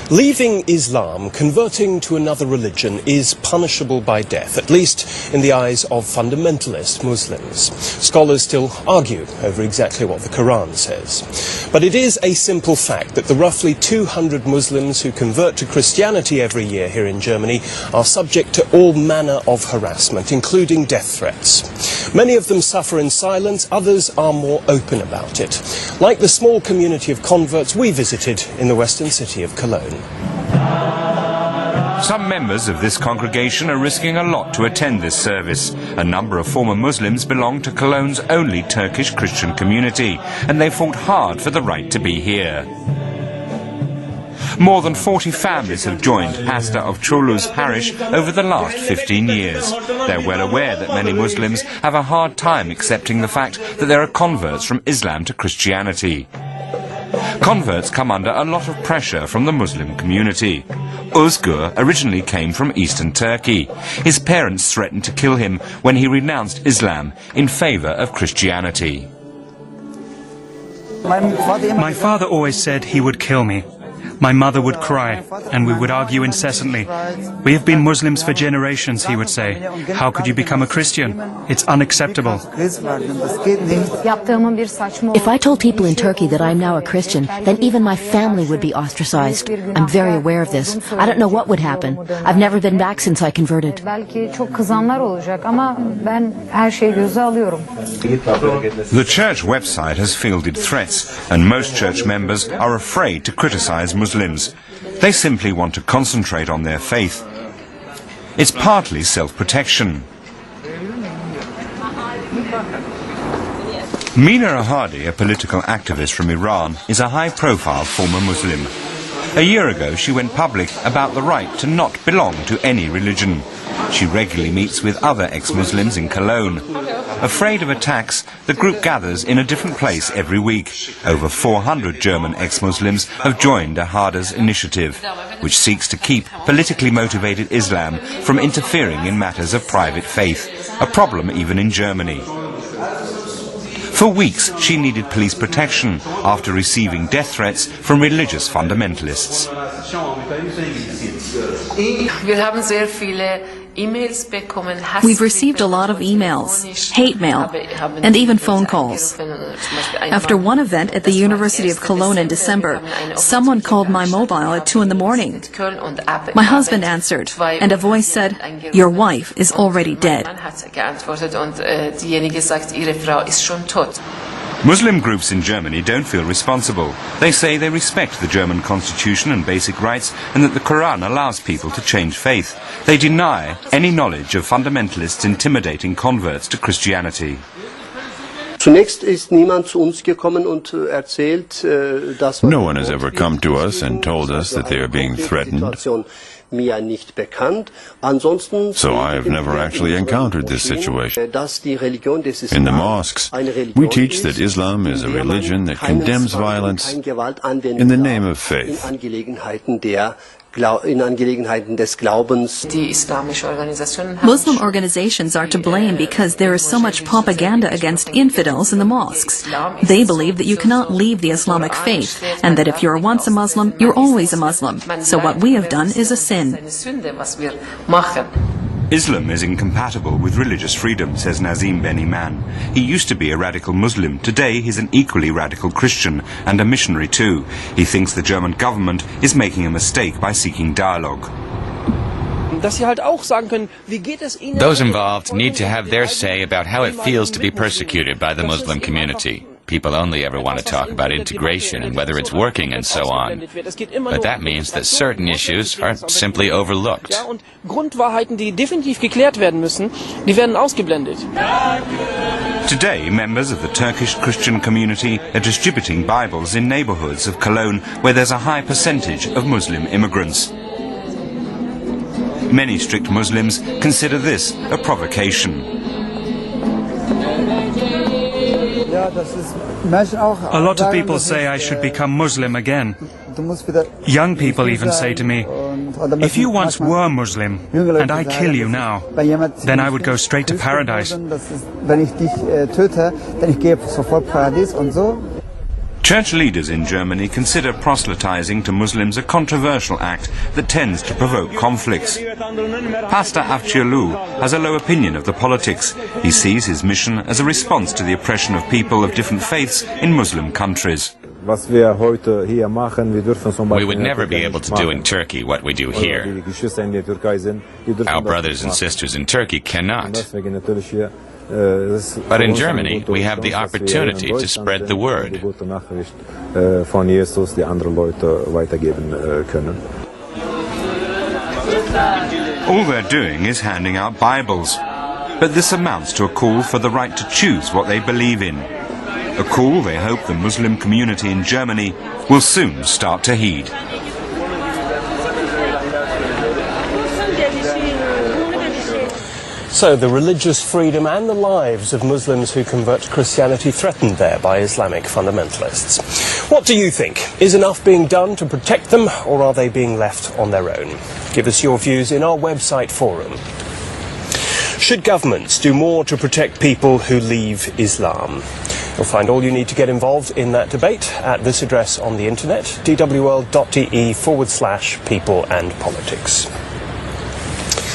Leaving Islam, converting to another religion, is punishable by death, at least in the eyes of fundamentalist Muslims. Scholars still argue over exactly what the Quran says. But it is a simple fact that the roughly 200 Muslims who convert to Christianity every year here in Germany are subject to all manner of harassment, including death threats. Many of them suffer in silence, others are more open about it, like the small community of converts we visited in the western city of Cologne. Some members of this congregation are risking a lot to attend this service. A number of former Muslims belong to Cologne's only Turkish Christian community, and they fought hard for the right to be here. More than 40 families have joined Hasta of Çorlu's parish over the last 15 years. They're well aware that many Muslims have a hard time accepting the fact that there are converts from Islam to Christianity. Converts come under a lot of pressure from the Muslim community. Özgür originally came from eastern Turkey. His parents threatened to kill him when he renounced Islam in favor of Christianity. My father always said he would kill me. My mother would cry, and we would argue incessantly. We have been Muslims for generations, he would say. How could you become a Christian? It's unacceptable. If I told people in Turkey that I'm now a Christian, then even my family would be ostracized. I'm very aware of this. I don't know what would happen. I've never been back since I converted. The church website has fielded threats, and most church members are afraid to criticize Muslims. They simply want to concentrate on their faith. It's partly self-protection. Mina Ahadi, a political activist from Iran, is a high-profile former Muslim. A year ago, she went public about the right to not belong to any religion. She regularly meets with other ex-Muslims in Cologne. Afraid of attacks, the group gathers in a different place every week. Over 400 German ex-Muslims have joined Ahadi's initiative, which seeks to keep politically motivated Islam from interfering in matters of private faith, a problem even in Germany. For weeks, she needed police protection after receiving death threats from religious fundamentalists. We've received a lot of emails, hate mail, and even phone calls. After one event at the University of Cologne in December, someone called my mobile at 2 in the morning. My husband answered, and a voice said, "Your wife is already dead." Muslim groups in Germany don't feel responsible. They say they respect the German constitution and basic rights, and that the Quran allows people to change faith. They deny any knowledge of fundamentalists intimidating converts to Christianity. No one has ever come to us and told us that they are being threatened. So I have never actually encountered this situation. In the mosques, we teach that Islam is a religion that condemns violence in the name of faith. Muslim organizations are to blame because there is so much propaganda against infidels in the mosques. They believe that you cannot leave the Islamic faith, and that if you're once a Muslim, you're always a Muslim. So what we have done is a sin. Islam is incompatible with religious freedom, says Nazim Ben Iman. He used to be a radical Muslim. Today he's an equally radical Christian and a missionary too. He thinks the German government is making a mistake by seeking dialogue. Those involved need to have their say about how it feels to be persecuted by the Muslim community. People only ever want to talk about integration and whether it's working and so on. But that means that certain issues are simply overlooked. Today, members of the Turkish Christian community are distributing Bibles in neighborhoods of Cologne where there's a high percentage of Muslim immigrants. Many strict Muslims consider this a provocation. A lot of people say I should become Muslim again. Young people even say to me, "If you once were Muslim, and I kill you now, then I would go straight to paradise." Church leaders in Germany consider proselytizing to Muslims a controversial act that tends to provoke conflicts. Pastor Avciolu has a low opinion of the politics. He sees his mission as a response to the oppression of people of different faiths in Muslim countries. We would never be able to do in Turkey what we do here. Our brothers and sisters in Turkey cannot. But in Germany, we have the opportunity to spread the word. All they're doing is handing out Bibles. But this amounts to a call for the right to choose what they believe in. A call they hope the Muslim community in Germany will soon start to heed. So the religious freedom and the lives of Muslims who convert to Christianity threatened there by Islamic fundamentalists. What do you think? Is enough being done to protect them, or are they being left on their own? Give us your views in our website forum. Should governments do more to protect people who leave Islam? You'll find all you need to get involved in that debate at this address on the internet, dwworld.de/people and politics.